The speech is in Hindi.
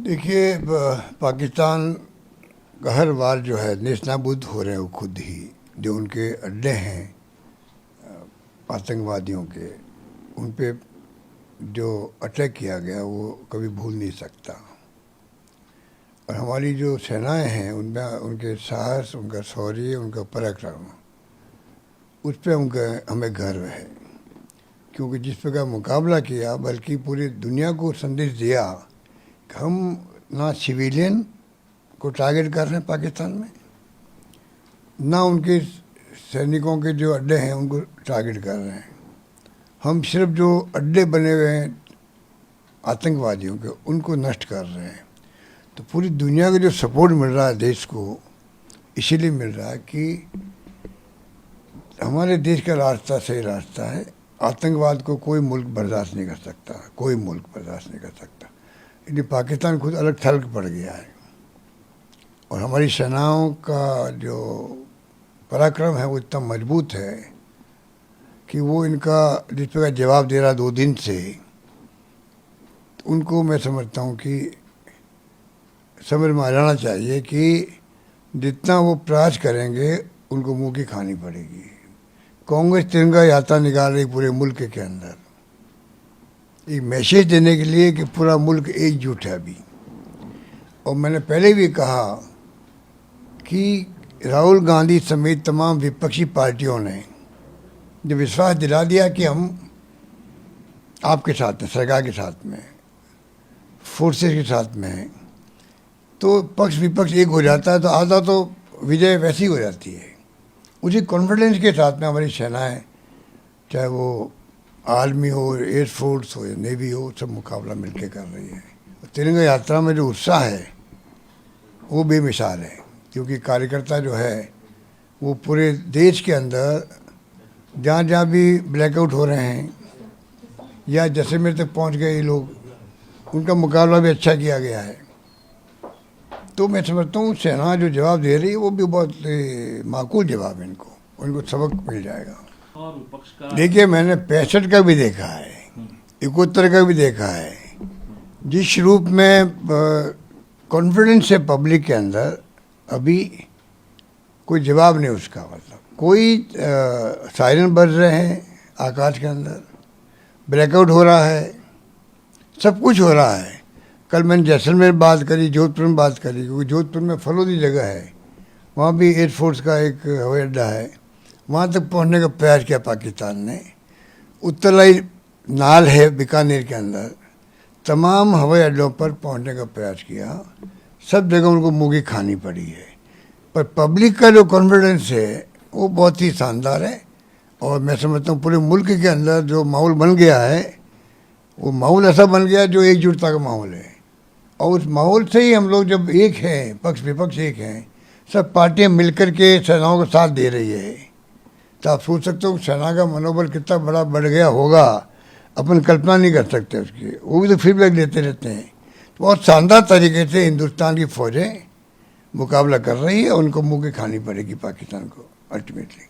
देखिए, पाकिस्तान का हर वार जो है नेस्तनाबूद हो रहे हैं वो खुद ही। जो उनके अड्डे हैं आतंकवादियों के, उन पे जो अटैक किया गया वो कभी भूल नहीं सकता। और हमारी जो सेनाएं हैं उनमें उनके साहस, उनका शौर्य, उनका पराक्रम, उस पर उनका हमें गर्व है। क्योंकि जिस प्रकार मुकाबला किया, बल्कि पूरी दुनिया को संदेश दिया कि हम ना सिविलियन को टारगेट कर रहे हैं पाकिस्तान में, ना उनके सैनिकों के जो अड्डे हैं उनको टारगेट कर रहे हैं। हम सिर्फ जो अड्डे बने हुए हैं आतंकवादियों के, उनको नष्ट कर रहे हैं। तो पूरी दुनिया का जो सपोर्ट मिल रहा है देश को, इसीलिए मिल रहा है कि हमारे देश का रास्ता सही रास्ता है। आतंकवाद को कोई मुल्क बर्दाश्त नहीं कर सकता, कोई मुल्क बर्दाश्त नहीं कर सकता। इसलिए पाकिस्तान खुद अलग थलग पड़ गया है। और हमारी सेनाओं का जो पराक्रम है वो इतना मजबूत है कि वो इनका जिस प्रकार जवाब दे रहा 2 दिन से, उनको मैं समझता हूँ कि समझ में आ जाना चाहिए कि जितना वो प्रयास करेंगे उनको मुंह की खानी पड़ेगी। कांग्रेस तिरंगा यात्रा निकाल रही पूरे मुल्क के अंदर, एक मैसेज देने के लिए कि पूरा मुल्क एकजुट है अभी। और मैंने पहले भी कहा कि राहुल गांधी समेत तमाम विपक्षी पार्टियों ने जो विश्वास दिला दिया कि हम आपके साथ हैं, सरकार के साथ में, फोर्सेस के साथ में हैं, तो पक्ष विपक्ष एक हो जाता है, तो आधा तो विजय वैसी हो जाती है। उसी कॉन्फिडेंस के साथ में हमारी सेनाएं, चाहे वो आर्मी हो, एयरफोर्स हो या नेवी हो, सब मुकाबला मिलकर कर रही है। तिरंगा यात्रा में जो उत्साह है वो बेमिसाल है। क्योंकि कार्यकर्ता जो है वो पूरे देश के अंदर जहाँ जहाँ भी ब्लैकआउट हो रहे हैं या जैसलमेर तक पहुँच गए ये लोग, उनका मुकाबला भी अच्छा किया गया है। तो मैं समझता हूँ सेना जो जवाब दे रही है वो भी बहुत माकूल जवाब है। उनको सबक मिल जाएगा। और विपक्ष का देखिए, मैंने 65 का भी देखा है, 71 का भी देखा है। जिस रूप में कॉन्फिडेंस है पब्लिक के अंदर, अभी कोई जवाब नहीं उसका। मतलब कोई सायरन बज रहे हैं आकाश के अंदर, ब्लैकआउट हो रहा है, सब कुछ हो रहा है। कल मैंने जैसलमेर बात करी, जोधपुर में बात करी, क्योंकि जोधपुर में फलोदी जगह है, वहाँ भी एयरफोर्स का एक हवाई अड्डा है, वहाँ तक पहुँचने का प्रयास किया पाकिस्तान ने। उत्तरलाई नाल है बीकानेर के अंदर, तमाम हवाई अड्डों पर पहुँचने का प्रयास किया, सब जगह उनको मुँह की खानी पड़ी है। पर पब्लिक का जो कॉन्फिडेंस है वो बहुत ही शानदार है। और मैं समझता हूँ पूरे मुल्क के अंदर जो माहौल बन गया है, वो माहौल ऐसा बन गया जो एकजुटता का माहौल है। और उस माहौल से ही हम लोग जब एक हैं, पक्ष विपक्ष एक हैं, सब पार्टियां मिलकर के सेनाओं का साथ दे रही है, तो आप सोच सकते हो सेना का मनोबल कितना बड़ा बढ़ गया होगा, अपन कल्पना नहीं कर सकते उसकी। वो भी तो फीडबैक देते रहते हैं। तो बहुत शानदार तरीके से हिंदुस्तान की फौजें मुकाबला कर रही है और उनको मुँह की खानी पड़ेगी पाकिस्तान को अल्टीमेटली।